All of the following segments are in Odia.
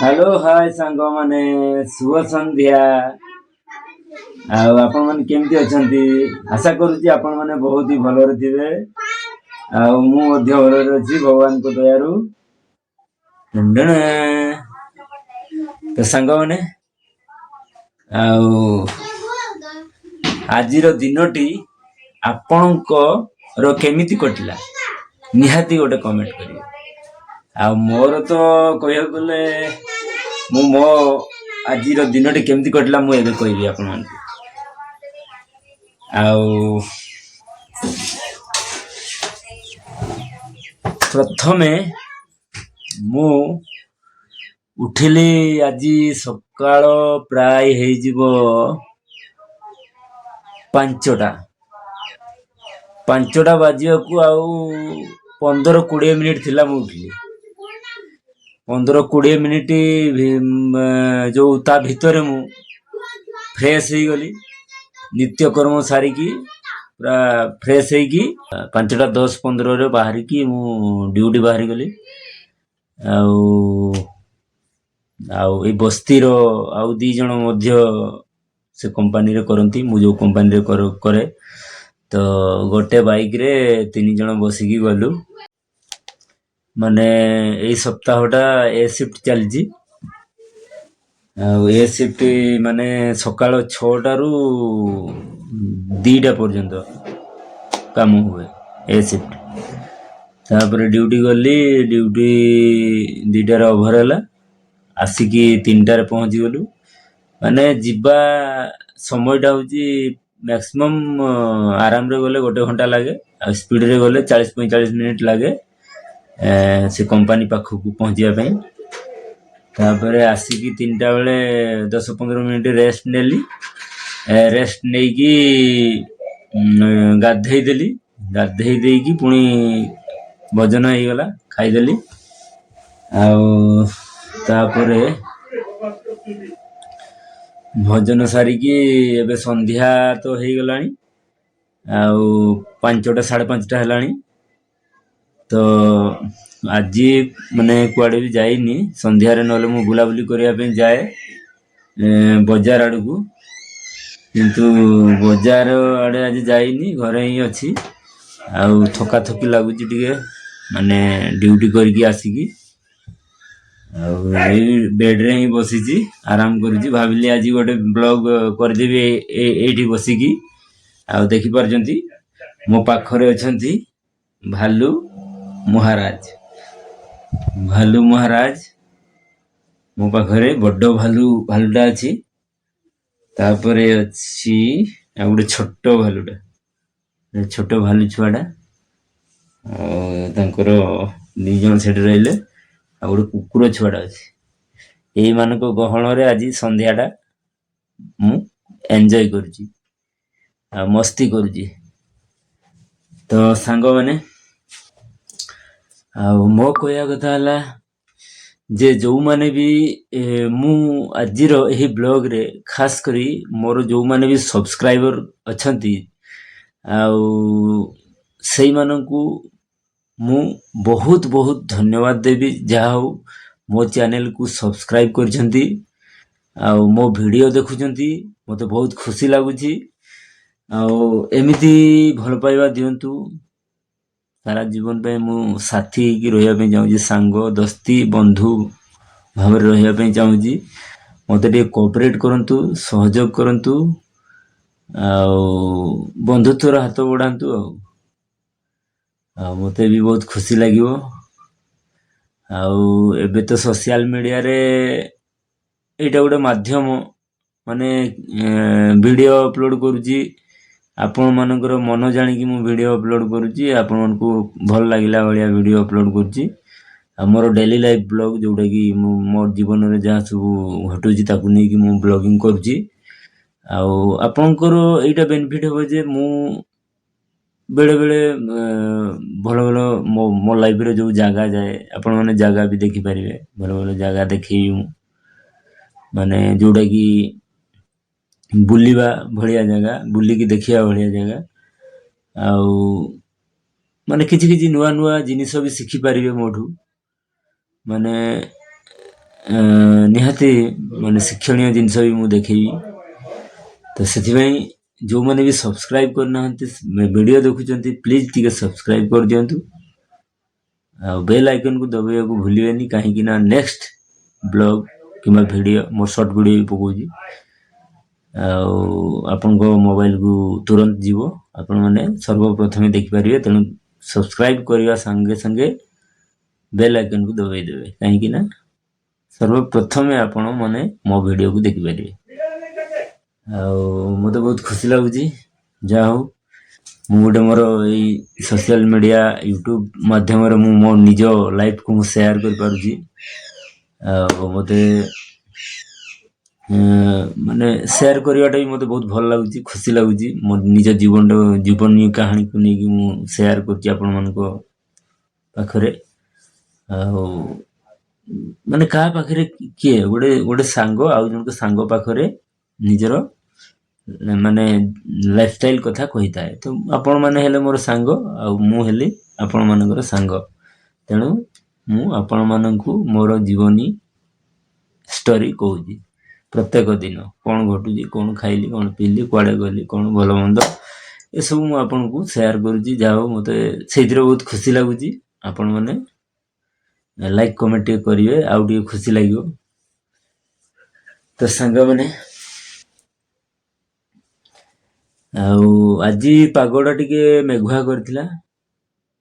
हेलो हाय सांग माने शुभ संध्या। आपण माने केमती अछंती? आशा करूची आपण माने बहुत ही भलो रे थिबे। मु मध्य भलो रे अछि भगवान को दयारु। डंडन तो सांग माने आजिर दिनटी आपणको रो केमिति कटिला निहाती गोटे कमेंट करियो। मोर तो कहया गले मु मो आजिर दिनटी केमती कटिला मु एबे कहबी आपण मानकु। प्रथमे मु उठिली आज सकाळ प्राय हेजिबो 5टा बाजियाकू आउ 15-20 मिनिट थिला मु उठिली। 15-20 मिनिट जो ता भितरे मु फ्रेश ही गली नित्य कर्म सारिकी पूरा फ्रेश है कि 5:10-15 रे बाहर की मु ड्यूटी बाहरी गली। ए बस्ती रो आउ 2 जण मध्य से कंपनी रे करंती मु जो कंपनी रे करे तो गोटे बाइक रे 3 जण बसिकी गलु। माने ए सप्ताहटा ए शिफ्ट चलजी। ए शिफ्ट माने सकाळ 6टा रु 2टा पर्यंत काम हुए ए शिफ्ट। तापर ड्यूटी गली ड्यूटी 2टा रे ओभर हला आसिकी 3टा रे पहुंची गलु। माने जिबा समयटा होची मैक्सिमम आराम रे गले 1 घंटा लागे आ स्पीड रे गले 40-45 मिनिट लागे से कंपनी पाखु को पहुंचिया पे। तापर आसिकी 3टा बेले 10-15 मिनिट रेस्ट नेली। रेस्ट नेकी गाधेई देली। गाधेई देकी पुणी भोजन हो गला खाई देली। तापरे भोजन सारिकी एबे संध्या तो हो गलानी 5टा 5:30 हेलानी। तो आज माने कुआडे भी जाइनी संध्या रे नले मु बुलाबुली करिया पे जाए बाजार आड़ को। किंतु बाजार आड़े आज जाइनी घरे ही अछि। थका थकी लागुची टिके माने ड्यूटी करके आसिकी बेड रे ही बसीची आराम करूची। भाबिली आज गोटे ब्लॉग कर देबी एठी बसीकी। देखि परजंती मो पाखरे अछंती भालू महाराज। भालू महाराज मो पाखरे बड्डो भालूटा अछि। तापरे अछि गोटे छोटो भालू छुआटा तांकर 2 जण सेठ रहिले आ गोटे कुकुर छुआटा अछि। एई मानको गहण रे आज संध्याटा मु एन्जॉय करूची आ मस्ती करूची। तो सांग माने मो कहया कथा हला जे जो माने भी मु आजिर एही ब्लॉग रे खास करी मोर जो माने भी सब्सक्राइबर अछंती सेई माननकु मु बहुत बहुत धन्यवाद देबी। जहा हो मो चैनल को सब्सक्राइब करछंती मो वीडियो देखुछंती मते बहुत खुशी लागुची। एमिति भल पाइबा दियंतु सारा जीवन पे मु साथी की रहिया पे जाऊँ सांग दोस्ती बंधु भाव रहिया पे चाहूँगी। मते टे कोऑपरेट करंतु सहयोग करंतु बंधुत्वर हाथ बढ़ांतु मते भी बहुत खुशी लागिवो। एबे तो सोशल मीडिया रे एटा गोटे माध्यम माने वीडियो अपलोड करूची। आपण मानकर मन जानी कि मु वीडियो अपलोड करूची। आपण मानकु भल लागिला भलिया वीडियो अपलोड करूची। मोर डेली लाइफ ब्लॉग जोटा कि मोर जीवन रे जहा सब घटुची ताकू नै कि मु ब्लॉगिंग करूची। आपनकर एटा बेनिफिट हो जे मु बेले बेले भलो भलो मो लाइफ रे जो जगह जाए आपण माने जगह भी देखि परिबे। भलो भलो जगह देखि माने जोटा कि बुलिबा भलिया जगह बुली की देखिया भलिया जगह माने किछि किछि नुआ नुआ जिनिस भी सिखि परिबे मोठू। माने ନିହାତି ମାନେ ଶିକ୍ଷଣୀୟ ଜିନିଷ ବି ମୁଁ ଦେଖେଇବି। ତ ସେଥିପାଇଁ ଯେଉଁମାନେ ବି ସବସ୍କ୍ରାଇବ୍ କରିନାହାନ୍ତି ଭିଡ଼ିଓ ଦେଖୁଛନ୍ତି ପ୍ଲିଜ୍ ଟିକେ ସବସ୍କ୍ରାଇବ୍ କରିଦିଅନ୍ତୁ ଆଉ ବେଲ୍ ଆଇକନ୍କୁ ଦବାଇବାକୁ ଭୁଲିବେନି, କାହିଁକି ନା ନେକ୍ସଟ ବ୍ଲଗ୍ କିମ୍ବା ଭିଡ଼ିଓ ମୋର ସର୍ଟ ଭିଡ଼ିଓ ବି ପକାଉଛି ଆଉ ଆପଣଙ୍କ ମୋବାଇଲକୁ ତୁରନ୍ତ ଯିବ, ଆପଣମାନେ ସର୍ବପ୍ରଥମେ ଦେଖିପାରିବେ। ତେଣୁ ସବସ୍କ୍ରାଇବ୍ କରିବା ସାଙ୍ଗେ ସାଙ୍ଗେ ବେଲ୍ ଆଇକନ୍କୁ ଦବାଇ ଦେବେ, କାହିଁକି ନା ସର୍ବପ୍ରଥମେ ଆପଣମାନେ ମୋ ଭିଡ଼ିଓକୁ ଦେଖିପାରିବେ। ଆଉ ମୋତେ ବହୁତ ଖୁସି ଲାଗୁଛି, ଯାହା ହଉ ମୁଁ ଗୋଟେ ମୋର ଏଇ ସୋସିଆଲ ମିଡ଼ିଆ ୟୁଟ୍ୟୁବ ମାଧ୍ୟମରେ ମୁଁ ମୋ ନିଜ ଲାଇଫକୁ ମୁଁ ସେୟାର କରିପାରୁଛି। ଆଉ ମୋତେ ମାନେ ସେୟାର କରିବାଟା ବି ମୋତେ ବହୁତ ଭଲ ଲାଗୁଛି, ଖୁସି ଲାଗୁଛି। ମୋ ନିଜ ଜୀବନୀ କାହାଣୀକୁ ନେଇକି ମୁଁ ସେୟାର କରୁଛି ଆପଣମାନଙ୍କ ପାଖରେ। ଆଉ ମାନେ କାହା ପାଖରେ କିଏ ଗୋଟେ ସାଙ୍ଗ ଆଉ ଜଣଙ୍କ ସାଙ୍ଗ ପାଖରେ ନିଜର ମାନେ ଲାଇଫଷ୍ଟାଇଲ କଥା କହିଥାଏ। ତ ଆପଣମାନେ ହେଲେ ମୋର ସାଙ୍ଗ ଆଉ ମୁଁ ହେଲି ଆପଣମାନଙ୍କର ସାଙ୍ଗ। ତେଣୁ ମୁଁ ଆପଣମାନଙ୍କୁ ମୋର ଜୀବନୀ ଷ୍ଟୋରି କହୁଛି। ପ୍ରତ୍ୟେକ ଦିନ କ'ଣ ଘଟୁଛି, କ'ଣ ଖାଇଲି, କ'ଣ ପିଇଲି, କୁଆଡ଼େ ଗଲି, କ'ଣ ଭଲ ମନ୍ଦ, ଏସବୁ ମୁଁ ଆପଣଙ୍କୁ ସେୟାର କରୁଛି। ଯାହା ହଉ ମୋତେ ସେଇଥିରେ ବହୁତ ଖୁସି ଲାଗୁଛି। ଆପଣମାନେ ଲାଇକ୍ କମେଣ୍ଟ ଟିକେ କରିବେ, ଆଉ ଟିକେ ଖୁସି ଲାଗିବ। ତ ସାଙ୍ଗମାନେ, ଆଉ ଆଜି ପାଗଟା ଟିକେ ମେଘୁଆ କରିଥିଲା,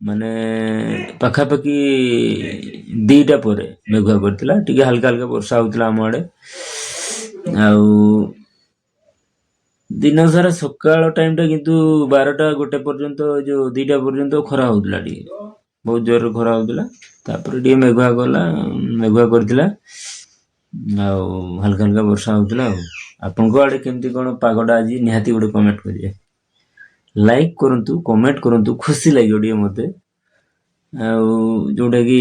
ମାନେ ପାଖାପାଖି 2ଟା ପରେ ମେଘୁଆ କରିଥିଲା, ଟିକେ ହାଲକା ହାଲକା ବର୍ଷା ହଉଥିଲା ଆମ ଆଡ଼େ। ଆଉ ଦିନ ସାରା ସକାଳ ଟାଇମଟା କିନ୍ତୁ 12ଟା 1 ପର୍ଯ୍ୟନ୍ତ, ଯୋଉ 2ଟା ପର୍ଯ୍ୟନ୍ତ ଖରା ହଉଥିଲା, ଟିକେ ବହୁତ ଜୋରରେ ଖରା ହଉଥିଲା। ତାପରେ ଟିକେ ମେଘୁଆ କରିଥିଲା ଆଉ ହାଲକା ହାଲକା ବର୍ଷା ହଉଥିଲା। ଆଉ ଆପଣଙ୍କ ଆଡେ କେମିତି କ'ଣ ପାଗଟା ଆଜି ନିହାତି ଗୋଟେ କମେଣ୍ଟ କରିବେ। ଲାଇକ୍ କରନ୍ତୁ, କମେଣ୍ଟ କରନ୍ତୁ, ଖୁସି ଲାଗିବ ଟିକେ ମୋତେ। ଆଉ ଯୋଉଟାକି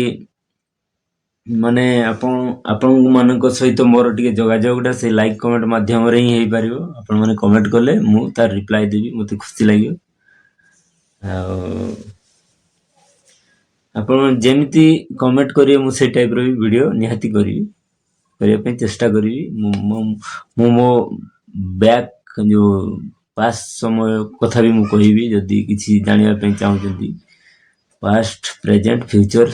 ମାନେ ଆପଣଙ୍କ ମାନଙ୍କ ସହିତ ମୋର ଟିକେ ଯୋଗାଯୋଗଟା ସେଇ ଲାଇକ୍ କମେଣ୍ଟ ମାଧ୍ୟମରେ ହିଁ ହେଇପାରିବ। ଆପଣମାନେ କମେଣ୍ଟ କଲେ ମୁଁ ତାର ରିପ୍ଲାଏ ଦେବି, ମୋତେ ଖୁସି ଲାଗିବ। ଆଉ ଆପଣ ଯେମିତି କମେଣ୍ଟ କରିବେ ମୁଁ ସେଇ ଟାଇପର ବି ଭିଡ଼ିଓ ନିହାତି କରିବା ପାଇଁ ଚେଷ୍ଟା କରିବି। ମୁଁ ମୋ ବ୍ୟାକ୍ ଯୋଉ ପାଷ୍ଟ ସମୟ କଥା ବି ମୁଁ କହିବି, ଯଦି କିଛି ଜାଣିବା ପାଇଁ ଚାହୁଁଛନ୍ତି। ପାଷ୍ଟ, ପ୍ରେଜେଣ୍ଟ, ଫ୍ୟୁଚର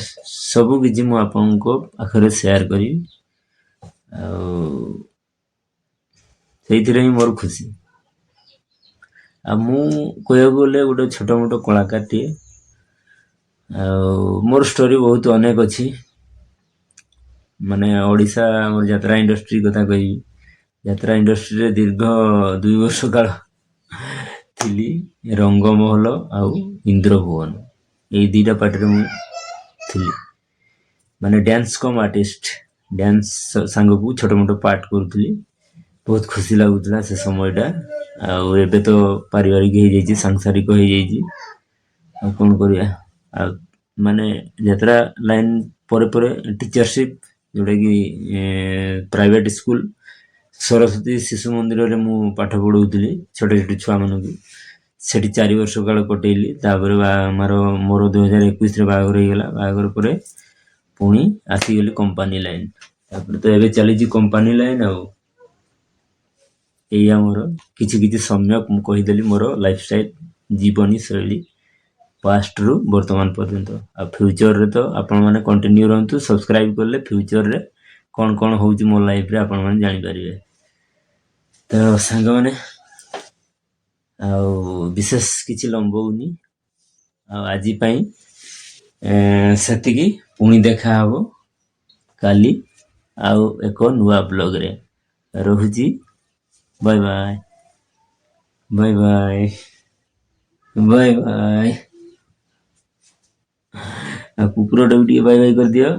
ସବୁ କିଛି ମୁଁ ଆପଣଙ୍କ ପାଖରେ ସେୟାର କରିବି। ଆଉ ସେଇଥିରେ ହିଁ ମୋର ଖୁସି। ଆଉ ମୁଁ କହିବାକୁ ଗଲେ ଗୋଟେ ଛୋଟ ମୋଟ କଳାକାରଟିଏ। ଆଉ ମୋର ଷ୍ଟୋରି ବହୁତ ଅନେକ ଅଛି। ମାନେ ଓଡ଼ିଶା ଆମର ଯାତ୍ରା ଇଣ୍ଡଷ୍ଟ୍ରି କଥା କହିବି। ଯାତ୍ରା ଇଣ୍ଡଷ୍ଟ୍ରିରେ ଦୀର୍ଘ 2 ବର୍ଷ କାଳ ଥିଲି। ରଙ୍ଗମହଲ ଆଉ ଇନ୍ଦ୍ରଭୁବନ, ଏଇ 2ଟା ପାର୍ଟିରେ ମୁଁ ଥିଲି। ମାନେ ଡ୍ୟାନ୍ସ କମ୍ ଆର୍ଟିଷ୍ଟ, ଡ୍ୟାନ୍ସ ସାଙ୍ଗକୁ ଛୋଟ ମୋଟ ପାର୍ଟ କରୁଥିଲି। ବହୁତ ଖୁସି ଲାଗୁଥିଲା ସେ ସମୟଟା। ଆଉ ଏବେ ତ ପାରିବାରିକ ହେଇଯାଇଛି, ସାଂସାରିକ ହେଇଯାଇଛି। ଆଉ କ'ଣ କରିବା। ଆଉ ମାନେ ଯାତ୍ରା ଲାଇନ ପରେ ପରେ ଟିଚରସିପ୍, ଯୋଉଟାକି ପ୍ରାଇଭେଟ ସ୍କୁଲ ସରସ୍ୱତୀ ଶିଶୁ ମନ୍ଦିରରେ ମୁଁ ପାଠ ପଢ଼ଉଥିଲି ଛୋଟ ଛୋଟ ଛୁଆମାନଙ୍କୁ। ସେଠି 4 ବର୍ଷ କାଳ କଟେଇଲି। ତାପରେ ମୋର 2021ରେ ବାହାଘର ହେଇଗଲା। ବାହାଘର ପରେ ପୁଣି ଆସିଗଲି କମ୍ପାନୀ ଲାଇନ। ତାପରେ ତ ଏବେ ଚାଲିଛି କମ୍ପାନୀ ଲାଇନ। ଆଉ ଏଇଆ ମୋର କିଛି ସମ୍ୟକ ମୁଁ କହିଦେଲି ମୋର ଲାଇଫଷ୍ଟାଇଲ, ଜୀବନୀ ଶୈଳୀ ପାଷ୍ଟରୁ ବର୍ତ୍ତମାନ ପର୍ଯ୍ୟନ୍ତ। ଆଉ ଫ୍ୟୁଚରରେ ତ ଆପଣମାନେ କଣ୍ଟିନ୍ୟୁ ରୁହନ୍ତୁ, ସବସ୍କ୍ରାଇବ କଲେ ଫ୍ୟୁଚରରେ କ'ଣ କ'ଣ ହଉଛି ମୋ ଲାଇଫରେ ଆପଣମାନେ ଜାଣିପାରିବେ। ତ ସାଙ୍ଗମାନେ, ଆଉ ବିଶେଷ କିଛି ଲମ୍ବଉନି, ଆଉ ଆଜି ପାଇଁ ସେତିକି। ପୁଣି ଦେଖା ହବ କାଲି ଆଉ ଏକ ନୂଆ ବ୍ଲଗରେ। ରହୁଛି, bye bye, bye bye, bye bye. ଆଉ କୁକୁରଟାକୁ ଟିକେ ବାଏ ବାଏ କରିଦିଅ।